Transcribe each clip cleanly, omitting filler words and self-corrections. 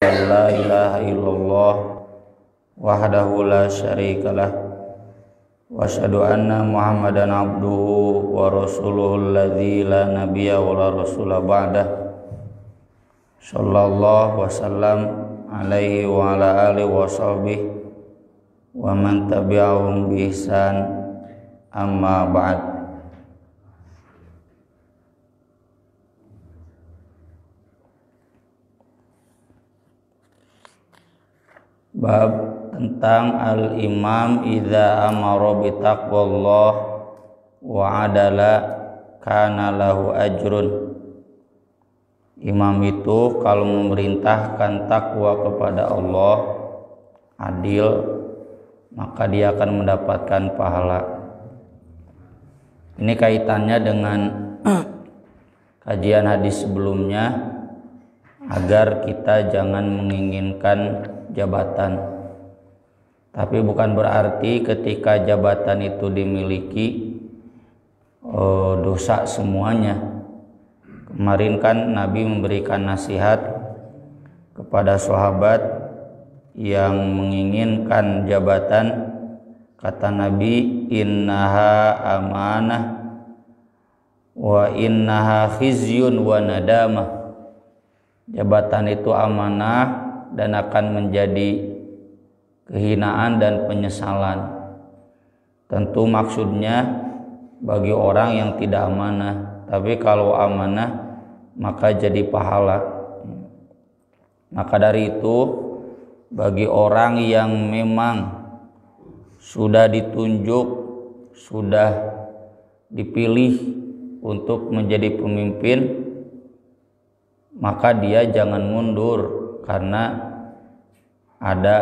La ilaha illallah wahdahu la syarikalah wa asyhadu anna Muhammadan abduhu wa rasuluhu alladzi la nabiyya wa la rasula ba'dah. Sallallahu wasallam alaihi wa ala alihi wa sahbihi wa man tabi'ahum bi ihsan, amma ba'd. Bab tentang al-imam idza amara bi taqwallah wa adala kana lahu ajrun. Imam itu kalau memerintahkan takwa kepada Allah, adil, maka dia akan mendapatkan pahala. Ini kaitannya dengan kajian hadis sebelumnya, agar kita jangan menginginkan jabatan. Tapi bukan berarti ketika jabatan itu dimiliki dosa semuanya. Kemarin kan Nabi memberikan nasihat kepada sahabat yang menginginkan jabatan. Kata Nabi, innaha amanah wa innaha khizyun wa nadamah. Jabatan itu amanah dan akan menjadi kehinaan dan penyesalan. Tentu maksudnya bagi orang yang tidak amanah. Tapi kalau amanah maka jadi pahala. Maka dari itu bagi orang yang memang sudah ditunjuk, sudah dipilih untuk menjadi pemimpin, maka dia jangan mundur karena ada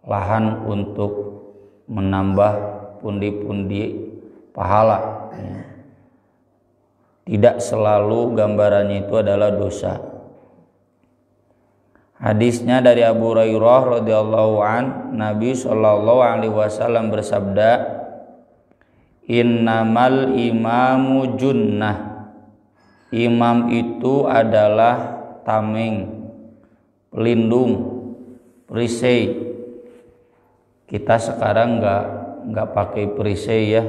lahan untuk menambah pundi-pundi pahala. Tidak selalu gambarannya itu adalah dosa. Hadisnya dari Abu Hurairah radhiyallahu an, Nabi sallallahu alaihi wasallam bersabda, innamal imamu junnah. Imam itu adalah tameng, pelindung, perisai. Kita sekarang nggak pakai perisai ya.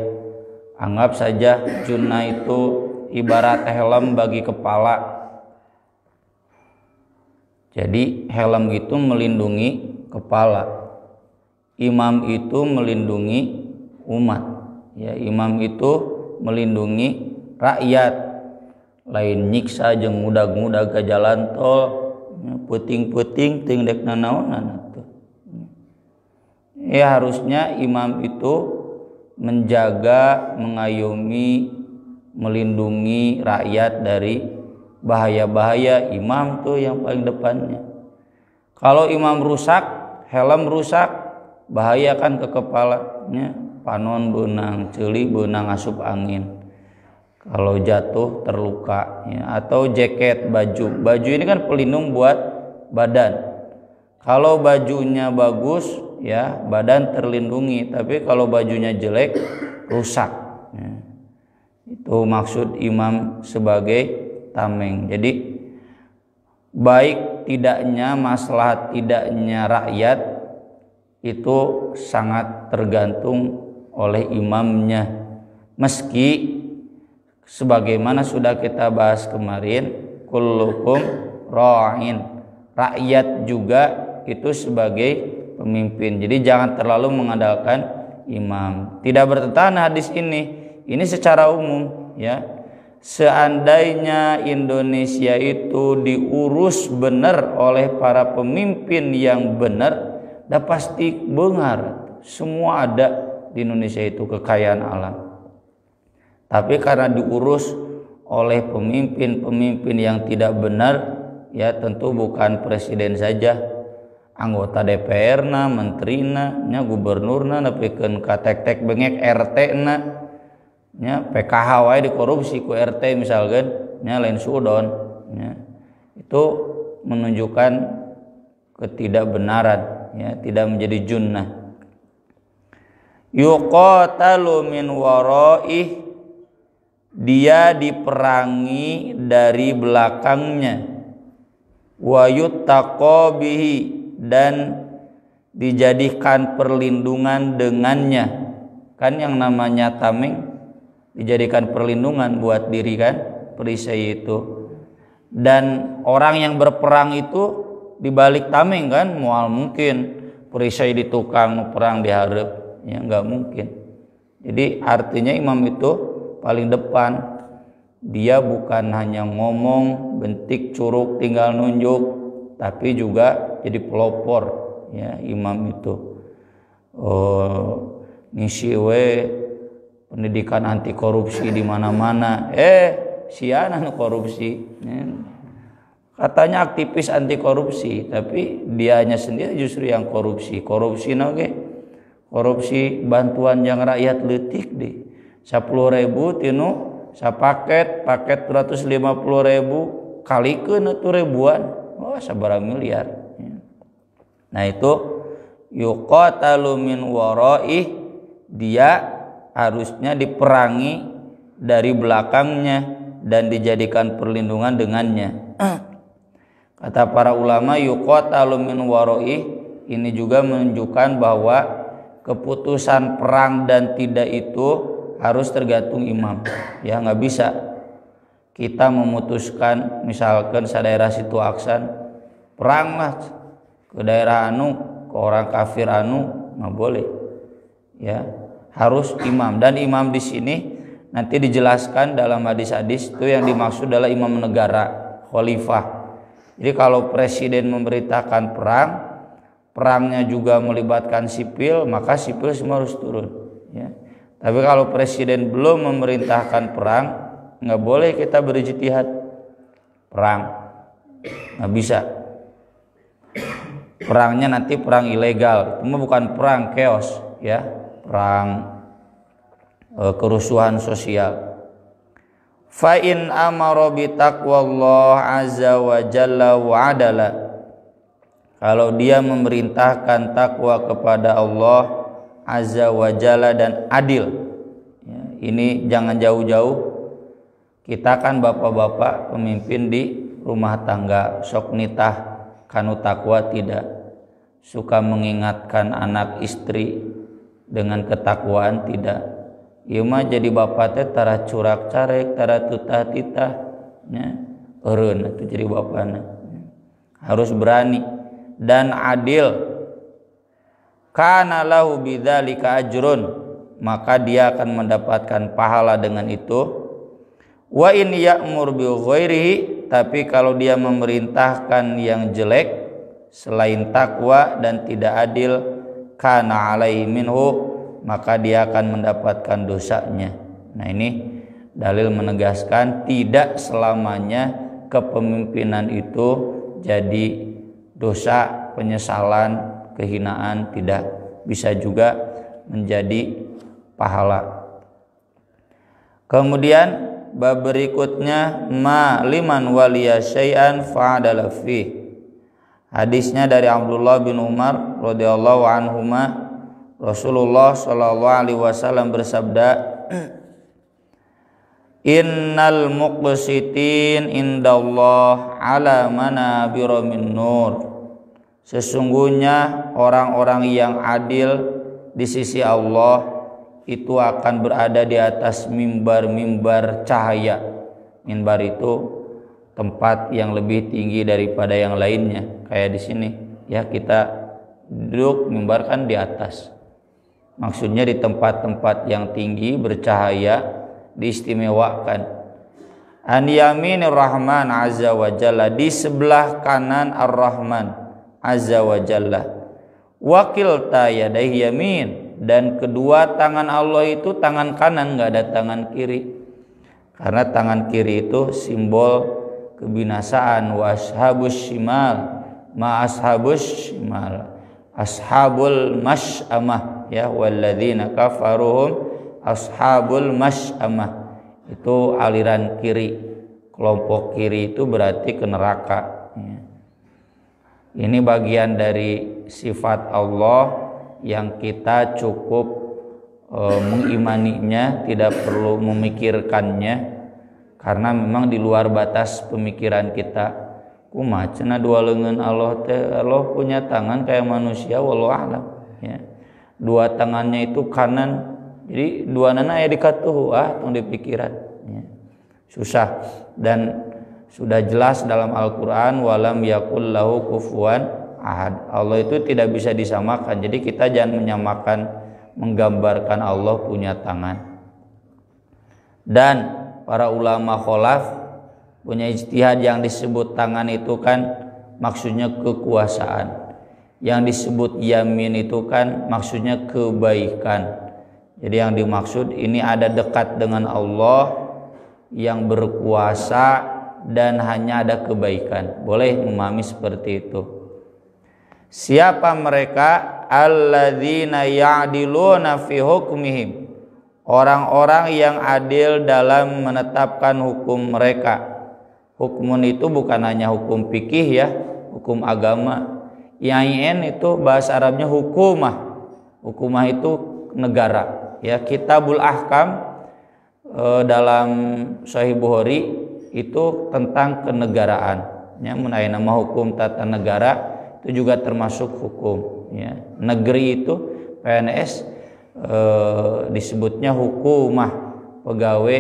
Anggap saja junnah itu ibarat helm bagi kepala. Jadi helm itu melindungi kepala. Imam itu melindungi umat. Ya, imam itu melindungi rakyat. Lain nyiksa jeung mudag-mudag ke jalan tol, puting-puting ting dek nanaonan atuh. Ya harusnya imam itu menjaga, mengayomi, melindungi rakyat dari bahaya-bahaya. Imam tuh yang paling depannya. Kalau imam rusak, helm rusak, bahaya kan ke kepalanya. Panon beunang, ceuli beunang asup angin. Kalau jatuh terluka ya. Atau jaket, baju ini kan pelindung buat badan. Kalau bajunya bagus ya badan terlindungi, tapi kalau bajunya jelek rusak ya. Itu maksud imam sebagai tameng. Jadi baik tidaknya, maslahat tidaknya rakyat itu sangat tergantung oleh imamnya. Meski sebagaimana sudah kita bahas kemarin, kullukum ra'in, rakyat juga itu sebagai pemimpin. Jadi jangan terlalu mengandalkan imam. Tidak bertentangan hadis ini secara umum ya. Seandainya Indonesia itu diurus benar oleh para pemimpin yang benar, dah pasti beungar. Semua ada di Indonesia itu kekayaan alam. Tapi karena diurus oleh pemimpin-pemimpin yang tidak benar, ya tentu bukan presiden saja, anggota DPR-na, menterina, nya gubernurna, nepikeun ka tek-tek bengek RT-na, nya PKH wae dikorupsi ku RT misalkan, nya lain suudon, nya. Itu menunjukkan ketidakbenaran, ya, tidak menjadi junnah. Yuqatalu min waraih, dia diperangi dari belakangnya. wa yuttaqa bihi, dan dijadikan perlindungan dengannya. Kan yang namanya tameng dijadikan perlindungan buat diri kan, perisai itu. Dan orang yang berperang itu dibalik tameng kan, mual mungkin perisai di tukang perang diharap, ya nggak mungkin. Jadi artinya imam itu paling depan. Dia bukan hanya ngomong bentik curug tinggal nunjuk, tapi juga jadi pelopor, ya imam itu. Ngisi pendidikan anti korupsi di mana-mana. Siana korupsi. Katanya aktivis anti korupsi, tapi dianya sendiri justru yang korupsi. Korupsi korupsi bantuan yang rakyat leutik deh. 10.000 tinu sapaket 250.000 kalikeun atuh ribuan. Sabaraha miliar. Nah itu yuqatalu min waraih, dia harusnya diperangi dari belakangnya dan dijadikan perlindungan dengannya. Kata para ulama, yuqatalu min waraih ini juga menunjukkan bahwa keputusan perang dan tidak itu harus tergantung imam. Ya nggak bisa kita memutuskan, misalkan sadaerah situ aksan peranglah ke daerah anu, ke orang kafir anu, nggak boleh. Ya harus imam, dan imam di sini nanti dijelaskan dalam hadis-hadis itu yang dimaksud adalah imam negara, khalifah. Jadi kalau presiden memerintahkan perang, perangnya juga melibatkan sipil, maka sipil semua harus turun. Ya. Tapi kalau presiden belum memerintahkan perang, nggak boleh kita berijtihad perang, nggak bisa. Perangnya nanti perang ilegal, itu bukan perang chaos, ya, perang kerusuhan sosial. Fa in amara bi taqwallah azza wa jalla wa adala, kalau dia memerintahkan takwa kepada Allah azza wa jalla dan adil, ya, ini jangan jauh-jauh. Kita kan bapak-bapak pemimpin di rumah tangga, sok nitah kanu takwa tidak, suka mengingatkan anak istri dengan ketakwaan tidak. Ieu mah jadi bapak teh tara curak carek, tara tutah titah, nya eureun atuh jadi bapana. Harus berani dan adil. Kana lahu bidzalika ajrun, maka dia akan mendapatkan pahala dengan itu. Wa in ya'mur bi ghairihi, tapi kalau dia memerintahkan yang jelek selain takwa dan tidak adil, kana alaihi minhu, maka dia akan mendapatkan dosanya. Nah ini dalil menegaskan tidak selamanya kepemimpinan itu jadi dosa, penyesalan, kehinaan, tidak, bisa juga menjadi pahala. Kemudian bab berikutnya, ma liman waliya syai'an fa'adala fi. Hadisnya dari Abdullah bin Umar radhiyallahu anhuma, Rasulullah sallallahu alaihi wasallam bersabda, innal muqsitin indallah ala manabira min nur. Sesungguhnya orang-orang yang adil di sisi Allah itu akan berada di atas mimbar-mimbar cahaya. Mimbar itu tempat yang lebih tinggi daripada yang lainnya. Kayak di sini, ya kita duduk, mimbar kan di atas. Maksudnya di tempat-tempat yang tinggi bercahaya diistimewakan. An yaminir rahman azza wa jalla, di sebelah kanan ar-rahman azza wa jalla. Wakilta yadayhi yamin, dan kedua tangan Allah itu tangan kanan, nggak ada tangan kiri. Karena tangan kiri itu simbol kebinasaan. Wa ashabus shimal ma ashabus shimal ashabul masy'amah, ya, walladzina kafaruhum ashabul masy'amah, itu aliran kiri, kelompok kiri itu berarti ke neraka, ya. Ini bagian dari sifat Allah yang kita cukup mengimaninya, tidak perlu memikirkannya, karena memang di luar batas pemikiran kita. kumaha cenah dua leungeun Allah teh? Allah punya tangan kayak manusia, wallahu a'lam ya. Dua tangannya itu kanan, jadi dua nana aya di katuhu tong di pikiran ya. Susah. Dan sudah jelas dalam Al-Qur'an walam yakul lahu kufuwan ahad. Allah itu tidak bisa disamakan. Jadi kita jangan menyamakan, menggambarkan Allah punya tangan. Dan para ulama kholaf punya ijtihad, yang disebut tangan itu kan maksudnya kekuasaan. Yang disebut yamin itu kan maksudnya kebaikan. Jadi yang dimaksud ini ada dekat dengan Allah yang berkuasa dan hanya ada kebaikan. Boleh memahami seperti itu. Siapa mereka? Alladzina ya'diluna fi hukmihim. Orang-orang yang adil dalam menetapkan hukum mereka. Hukum itu bukan hanya hukum fikih ya, hukum agama. Yain itu bahasa Arabnya hukumah. Hukumah itu negara. Ya, Kitabul Ahkam dalam Sahih Bukhari itu tentang kenegaraan. Ya, mengenai nama hukum tata negara itu juga termasuk hukum. Ya, negeri itu PNS disebutnya hukumah, pegawai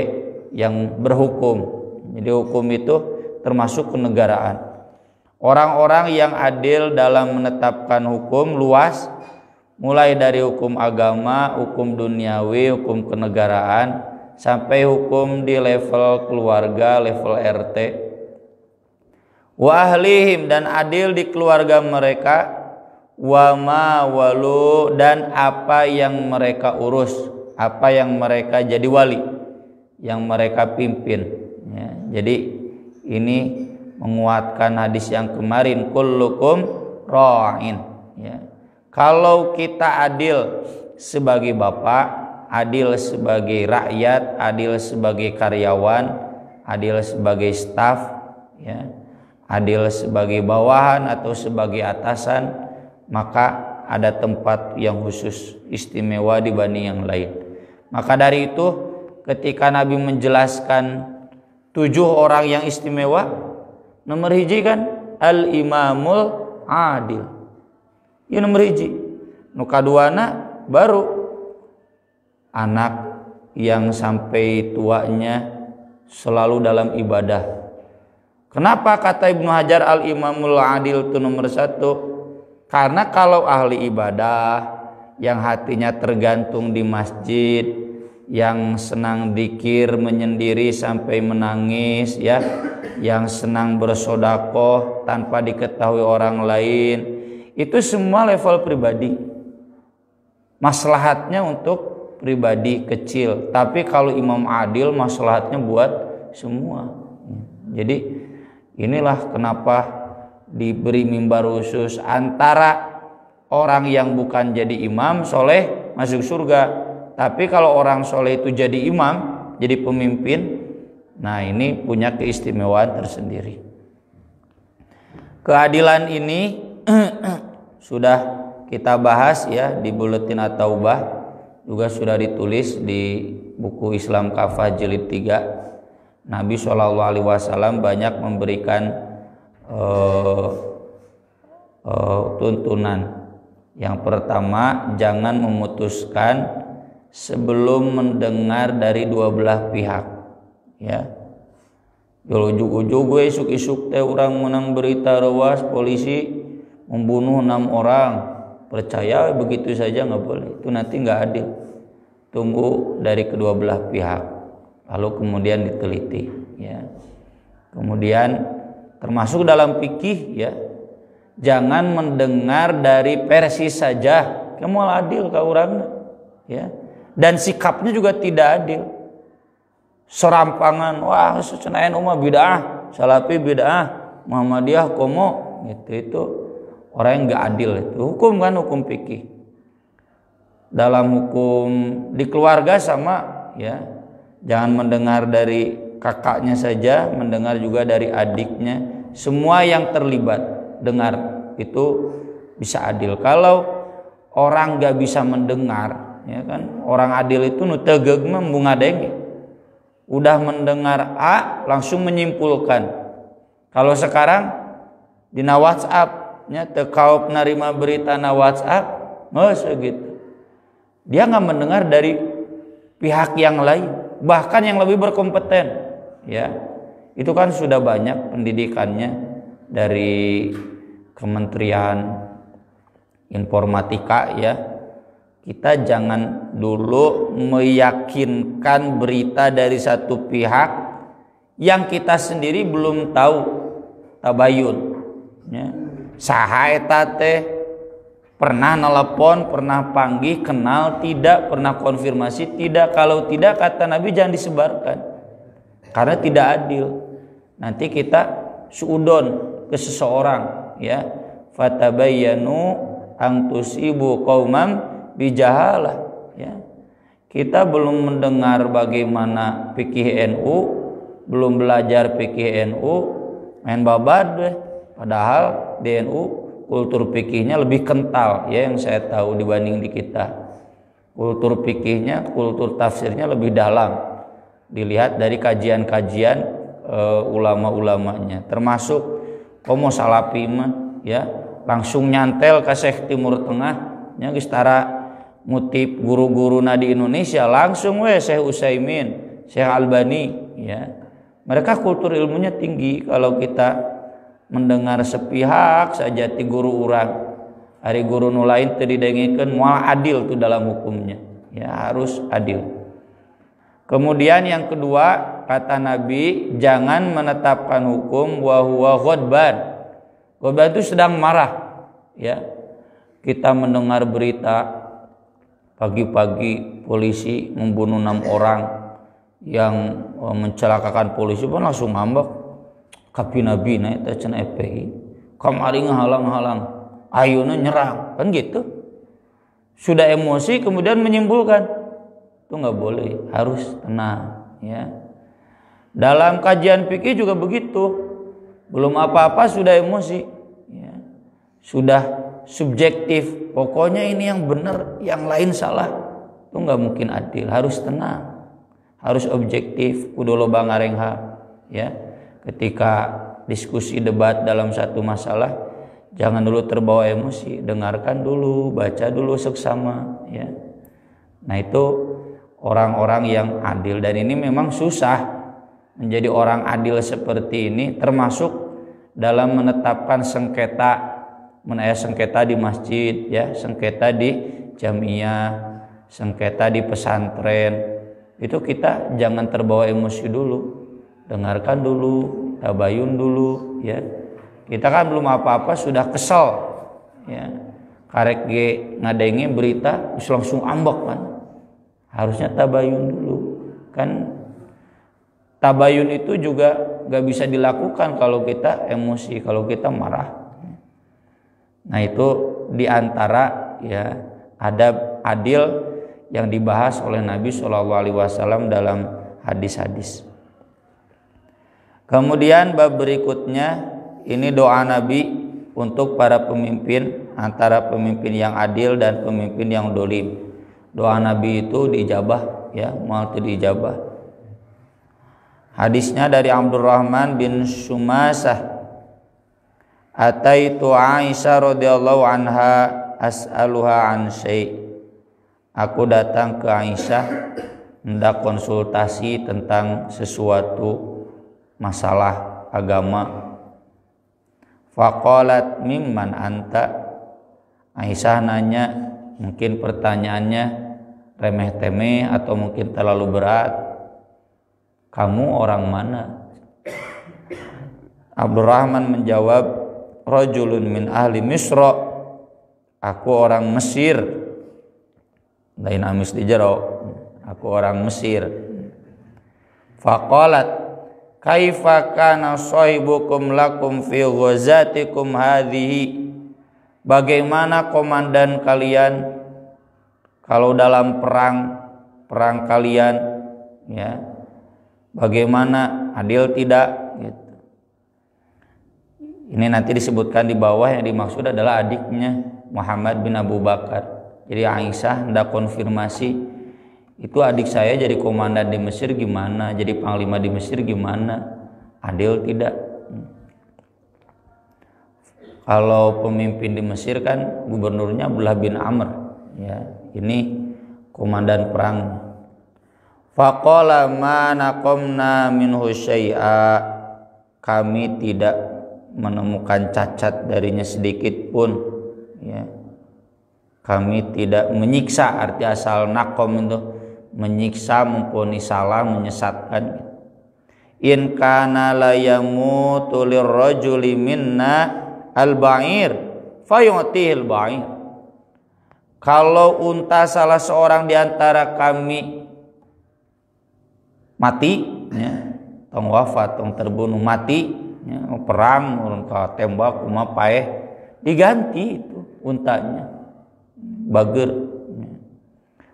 yang berhukum. Jadi hukum itu termasuk kenegaraan. Orang-orang yang adil dalam menetapkan hukum luas, mulai dari hukum agama, hukum duniawi, hukum kenegaraan, sampai hukum di level keluarga, level RT. Wa ahlihim, dan adil di keluarga mereka, wa ma walu, dan apa yang mereka urus, apa yang mereka jadi wali, yang mereka pimpin. Ya, jadi ini menguatkan hadis yang kemarin, kullukum ra'in. Ya. Kalau kita adil sebagai bapak, adil sebagai rakyat, adil sebagai karyawan, adil sebagai staf, ya, adil sebagai bawahan atau sebagai atasan, maka ada tempat yang khusus istimewa dibanding yang lain. Maka dari itu ketika Nabi menjelaskan 7 orang yang istimewa, nomor hiji kan al-imamul adil. Ya nomor hiji. Nu kaduana baru anak yang sampai tuanya selalu dalam ibadah. Kenapa kata Ibnu Hajar al-imamul adil itu nomor 1? Karena kalau ahli ibadah yang hatinya tergantung di masjid, yang senang dzikir menyendiri sampai menangis ya, yang senang bersedekah tanpa diketahui orang lain, itu semua level pribadi. Maslahatnya untuk pribadi kecil, tapi kalau imam adil maslahatnya buat semua. Jadi inilah kenapa diberi mimbar khusus. Antara orang yang bukan jadi imam soleh masuk surga, tapi kalau orang soleh itu jadi imam, jadi pemimpin, nah ini punya keistimewaan tersendiri. Keadilan ini sudah kita bahas ya di Buletin At-Taubah, juga sudah ditulis di buku Islam Kafah jilid 3. Nabi SAW banyak memberikan tuntunan. Yang pertama, jangan memutuskan sebelum mendengar dari dua belah pihak. Ya, ujug-ujug isuk-isuk teh orang menang berita rewas polisi membunuh 6 orang, percaya begitu saja nggak boleh. Itu nanti nggak adil. Tunggu dari kedua belah pihak, lalu kemudian diteliti. Ya, kemudian termasuk dalam fikih ya, jangan mendengar dari versi saja. Kamu adil ke orang, ya. Dan sikapnya juga tidak adil. Serampangan, wah secenaian umat bid'ah, Salafi bid'ah, Muhammadiyah komo, gitu. Itu orang yang nggak adil itu. Hukum kan hukum fikih. Dalam hukum di keluarga sama ya. Jangan mendengar dari kakaknya saja, mendengar juga dari adiknya. Semua yang terlibat dengar itu bisa adil. Kalau orang nggak bisa mendengar, ya kan, orang adil itu nu tegeug mah bungadeng. Udah mendengar A langsung menyimpulkan. Kalau sekarang dina WhatsApp nya teu kaop narima berita na WhatsApp segitu. Dia nggak mendengar dari pihak yang lain, bahkan yang lebih berkompeten, ya. Itu kan sudah banyak pendidikannya dari Kementerian Informatika, ya. Kita jangan dulu meyakinkan berita dari satu pihak yang kita sendiri belum tahu tabayun, ya. Saha eta teh, pernah nelpon, pernah panggil, kenal tidak, pernah konfirmasi tidak. Kalau tidak, kata Nabi, jangan disebarkan karena tidak adil. Nanti kita suudon ke seseorang, ya. Fatabayyanu ang tusibu qauman bijahalah, ya. Kita belum mendengar bagaimana fikih NU, belum belajar fikih NU, main babad deh. Padahal di NU kultur fikihnya lebih kental, ya, yang saya tahu dibanding di kita. Kultur fikihnya, kultur tafsirnya lebih dalam. Dilihat dari kajian-kajian ulama-ulamanya, termasuk komo salafi mah, ya, langsung nyantel ke Syekh Timur Tengah, nya geus tara ngutip guru-guruna di Indonesia, langsung we Syekh Utsaimin, Syekh Albani, ya. Mereka kultur ilmunya tinggi. Kalau kita mendengar sepihak saja ti guru urang, hari guru nu lain teu didengikeun, moal adil tuh dalam hukumnya, ya, harus adil. Kemudian yang kedua, kata Nabi, jangan menetapkan hukum wa huwa ghadban. Ghadban itu sedang marah, ya. Kita mendengar berita pagi-pagi polisi membunuh 6 orang yang mencelakakan polisi, pun langsung ngambek. Kapi-nabi na eta cenah FPI, kamari ngahalang-halang, ayeuna nyerang, kan gitu. Sudah emosi kemudian menyimpulkan, itu nggak boleh, harus tenang, ya. Dalam kajian fikih juga begitu, belum apa-apa sudah emosi, ya. Sudah subjektif, pokoknya ini yang benar, yang lain salah, itu nggak mungkin adil. Harus tenang, harus objektif, kudu loba ngarengha, ya. Ketika diskusi debat dalam satu masalah, jangan dulu terbawa emosi, dengarkan dulu, baca dulu seksama, ya. Nah, itu orang-orang yang adil, dan ini memang susah menjadi orang adil seperti ini, termasuk dalam menetapkan sengketa, sengketa di masjid, ya, sengketa di jamiah, sengketa di pesantren. Itu kita jangan terbawa emosi dulu. Dengarkan dulu, tabayun dulu, ya. Kita kan belum apa-apa sudah kesel, ya. Karek ge ngadengi berita terus langsung ambek kan. Harusnya tabayun dulu. Kan tabayun itu juga gak bisa dilakukan kalau kita emosi, kalau kita marah. Nah, itu diantara, ya, adab adil yang dibahas oleh Nabi SAW dalam hadis-hadis. Kemudian bab berikutnya ini doa Nabi untuk para pemimpin, antara pemimpin yang adil dan pemimpin yang dolim. Doa Nabi itu diijabah, ya, mau diijabah. Hadisnya dari Abdurrahman bin Sumasah, ataitu Aisyah radhiyallahu anha as'aluha an syai'. Aku datang ke Aisyah hendak konsultasi tentang sesuatu masalah agama. Faqalat mimman anta. Aisyah nanya, mungkin pertanyaannya remeh-temeh atau mungkin terlalu berat. Kamu orang mana? Abdurrahman menjawab, rajulun min ahli Misra. Aku orang Mesir. Lain amis di jero. Aku orang Mesir. Faqalat, kaifa kana sahibukum lakum fi ghazatikum hadhihi? Bagaimana komandan kalian kalau dalam perang kalian, ya? Bagaimana, adil tidak, gitu. Ini nanti disebutkan di bawah, yang dimaksud adalah adiknya Muhammad bin Abu Bakar. Jadi Aisyah hendak konfirmasi, itu adik saya jadi komandan di Mesir gimana, jadi panglima di Mesir gimana, adil tidak? Kalau pemimpin di Mesir kan gubernurnya Abdullah bin Amr, ya. Ini komandan perang. Faqala ma naqamna minhu syai'a, kami tidak menemukan cacat darinya sedikit pun, ya. Kami tidak menyiksa, arti asal naqam itu menyiksa, memponis salah, menyesatkan. In kana la yamutu lirrajuli minna al-ba'ir fayu'tihil ba'ir. Kalau unta salah seorang di antara kami mati, ya, tong wafat, tong terbunuh, mati, ya, perang, urang ka tembak, kumaha paeh, diganti itu untanya, bager.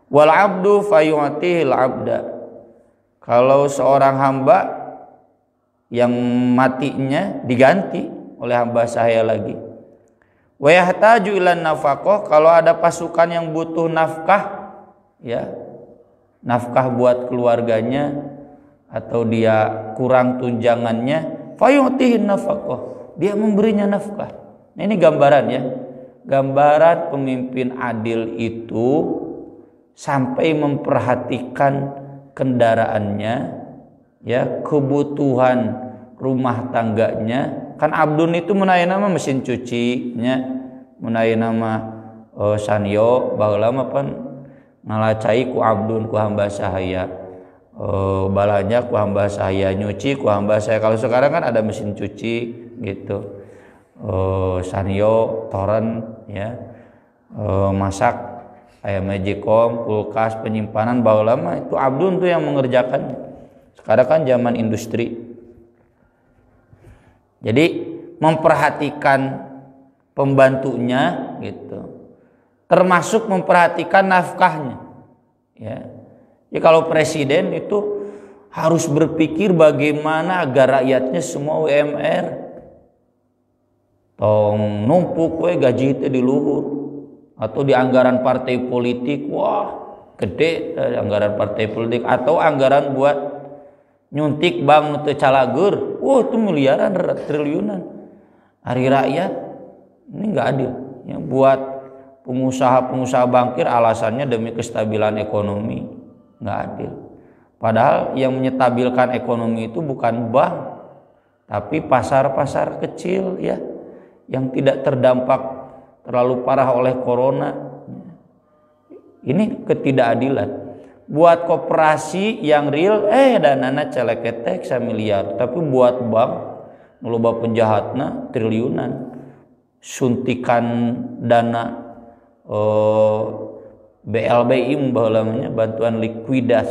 Wal abdu fayu'tihil abda. Kalau seorang hamba yang matinya diganti oleh hamba saya lagi. Wa yahtaju ilan nafaqah, kalau ada pasukan yang butuh nafkah, ya, nafkah buat keluarganya atau dia kurang tunjangannya, fayu'tihin nafaqah, dia memberinya nafkah. Nah, ini gambaran, ya. Gambaran pemimpin adil itu sampai memperhatikan kendaraannya, ya, kebutuhan rumah tangganya. Kan abdun itu menai nama mesin cuci, nya menai nama sanyo, baheula mah pan ngalacai ku abdun, ku hamba sahaya, balanya ku hamba sahaya, nyuci ku hamba saya. Kalau sekarang kan ada mesin cuci gitu, sanyo, toren, ya, masak, aya magicom, kulkas, penyimpanan, baheula mah itu abdun tuh yang mengerjakan. Sekarang kan zaman industri. Jadi memperhatikan pembantunya gitu, termasuk memperhatikan nafkahnya, ya. Jadi kalau presiden itu harus berpikir bagaimana agar rakyatnya semua UMR, tong numpuk we gaji itu di luhur, atau di anggaran partai politik, wah gede anggaran partai politik, atau anggaran buat nyuntik bank teu calagur, wah itu miliaran, triliunan. Hari rakyat ini nggak adil, ya. Buat pengusaha bangkir alasannya demi kestabilan ekonomi, nggak adil. Padahal yang menyetabilkan ekonomi itu bukan bank, tapi pasar-pasar kecil, ya, yang tidak terdampak terlalu parah oleh corona. Ini ketidakadilan. Buat koperasi yang real, danana celeketek 1 miliar, tapi buat bank loba penjahatna triliunan. Suntikan dana BLBI baheula bantuan likuidas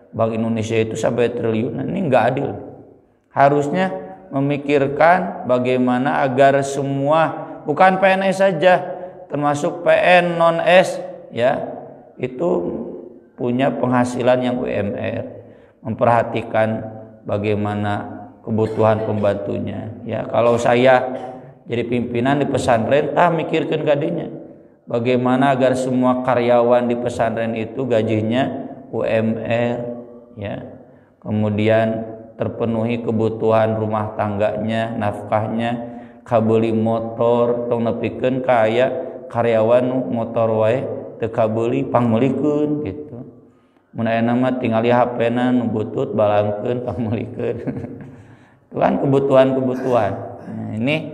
Bank Indonesia itu sampai triliunan. Ini enggak adil. Harusnya memikirkan bagaimana agar semua, bukan PNS saja, termasuk PN non S, ya, itu punya penghasilan yang UMR, memperhatikan bagaimana kebutuhan pembantunya, ya. Kalau saya jadi pimpinan di pesantren, mikirkan kadinya bagaimana agar semua karyawan di pesantren itu gajinya UMR, ya. Kemudian terpenuhi kebutuhan rumah tangganya, nafkahnya, kabeli motor, tong nepikeun ka aya karyawan motor wae teu kabeli pangmelikeun gitu. Mun aya nama tingali HP-na nu butut balangkeun pangmelikeun. Itu kan kebutuhan-kebutuhan. Nah, ini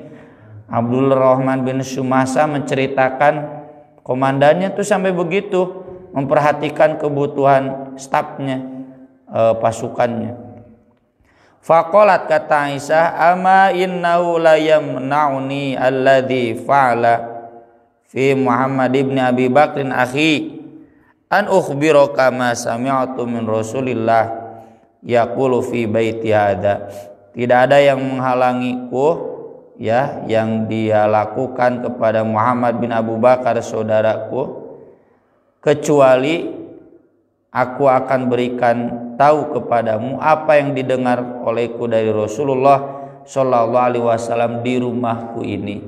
Abdul Rahman bin Sumasa menceritakan komandannya tuh sampai begitu memperhatikan kebutuhan stafnya, pasukannya. Faqalat, kata Aisyah, ama innahu la yamna'uni alladhi fa'ala fi Muhammad ibn Abi Bakrin akhi an ukhbiraka ma sami'tu min Rasulillah yaqulu fi baiti hada. Tidak ada yang menghalangiku, ya, yang dia lakukan kepada Muhammad bin Abu Bakar saudaraku, kecuali aku akan berikan tahu kepadamu apa yang didengar olehku dari Rasulullah sallallahu alaihi wasallam di rumahku ini.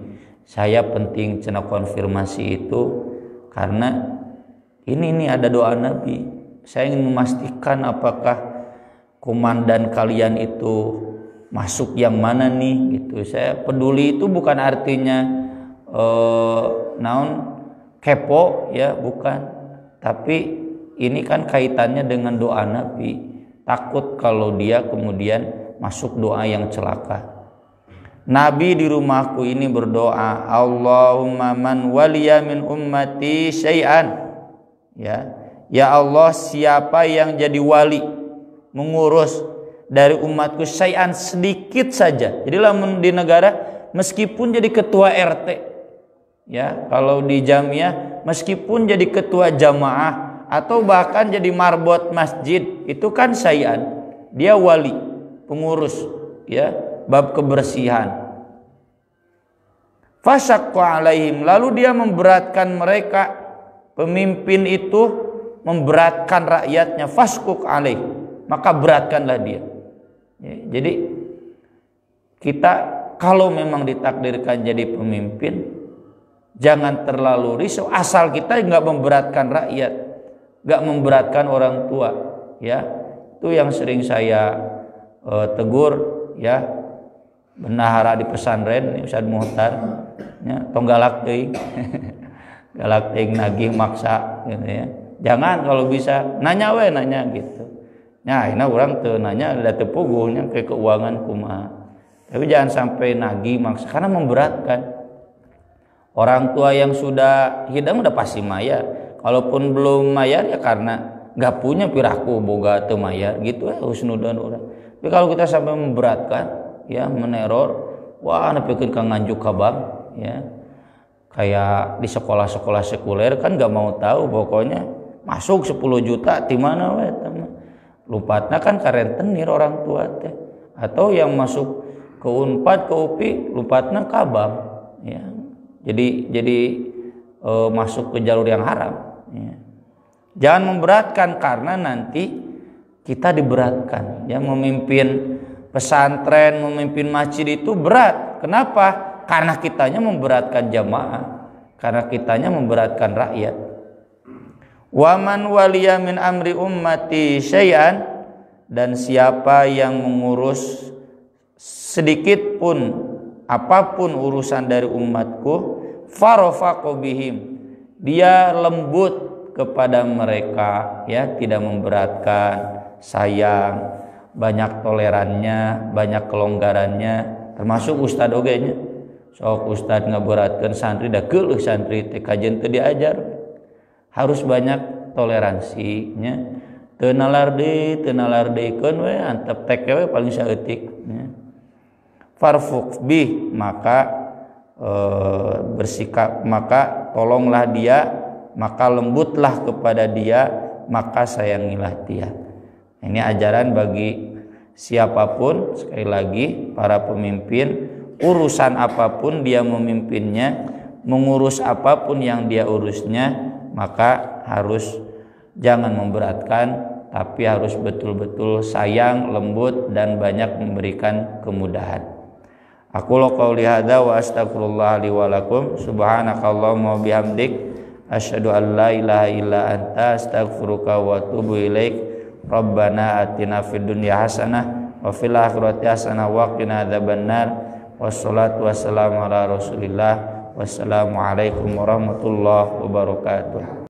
Saya penting cenah konfirmasi itu karena ini ada doa Nabi. Saya ingin memastikan apakah komandan kalian itu masuk yang mana nih gitu. Saya peduli itu bukan artinya naon kepo ya, bukan. Tapi ini kan kaitannya dengan doa Nabi. Takut kalau dia kemudian masuk doa yang celaka. Nabi di rumahku ini berdoa, Allahumma man waliya min ummati syai'an. Ya Allah, siapa yang jadi wali mengurus dari umatku syai'an, sedikit saja. Jadi lamun di negara meskipun jadi ketua RT, ya kalau di jamiah meskipun jadi ketua jamaah atau bahkan jadi marbot masjid, itu kan syai'an. Dia wali, pengurus, ya, bab kebersihan. Fasyaqqa alaihim, lalu dia memberatkan mereka. Pemimpin itu memberatkan rakyatnya, fasquk alaih, maka beratkanlah dia. Ya, jadi kita kalau memang ditakdirkan jadi pemimpin, jangan terlalu risau asal kita nggak memberatkan rakyat, nggak memberatkan orang tua. Ya, itu yang sering saya tegur, ya, bendahara di pesantren Ustaz Muhtar, ya, tong galak teuing galak teuing nagih maksa gitu ya. Jangan, kalau bisa nanya gitu. Nah, ini orang teu nanya ada teu puguhnya ke keuangan kumaha. Tapi jangan sampai nagih maksa karena memberatkan. Orang tua yang sudah hidang udah pasti mayar. Kalaupun belum mayar ya karena nggak punya piraku boga teu mayar gitu ya, husnudan orang. Tapi kalau kita sampai memberatkan, ya, meneror, wah nepikeun ka nganjuk ka bank, ya. Kayak di sekolah-sekolah sekuler kan nggak mau tahu, pokoknya masuk 10 juta di mana we teman. Lupatna kan ka rentenir orang tua teh. Atau yang masuk ke Unpad, ke UPI, lupatna ka bank, ya. Jadi masuk ke jalur yang haram, ya. Jangan memberatkan karena nanti kita diberatkan, ya. Memimpin pesantren, memimpin masjid itu berat. Kenapa? Karena kitanya memberatkan jamaah, karena kitanya memberatkan rakyat. Waman waliya min amri ummati syai'an, dan siapa yang mengurus sedikit pun apapun urusan dari umatku, farafaqu bihim, dia lembut kepada mereka, ya, tidak memberatkan, sayang, banyak tolerannya, banyak kelonggarannya, termasuk ustad oge nya. Sok ustad ngaberatkeun santri da keuleuh santri teh kajen teu diajar. Harus banyak toleransinya. Teu nalardikeun we, antep tek we paling saeutik, ya. Farfuq bih, maka bersikap, maka tolonglah dia, maka lembutlah kepada dia, maka sayangilah dia. Ini ajaran bagi siapapun, sekali lagi para pemimpin, urusan apapun dia memimpinnya, mengurus apapun yang dia urusnya, maka harus jangan memberatkan, tapi harus betul-betul sayang, lembut, dan banyak memberikan kemudahan. Aqulu qouli hadza wa astaghfirullah li wa lakum. Subhanakallahumma wa bihamdik asyhadu an la ilaha illa anta astaghfiruka wa atubu ilaik. Rabbana atina fid dunya hasanah wa fil akhirati hasanah wa qina adzabannar. Wassalatu wassalamu ala Rasulillah. Wassalamualaikum warahmatullahi wabarakatuh.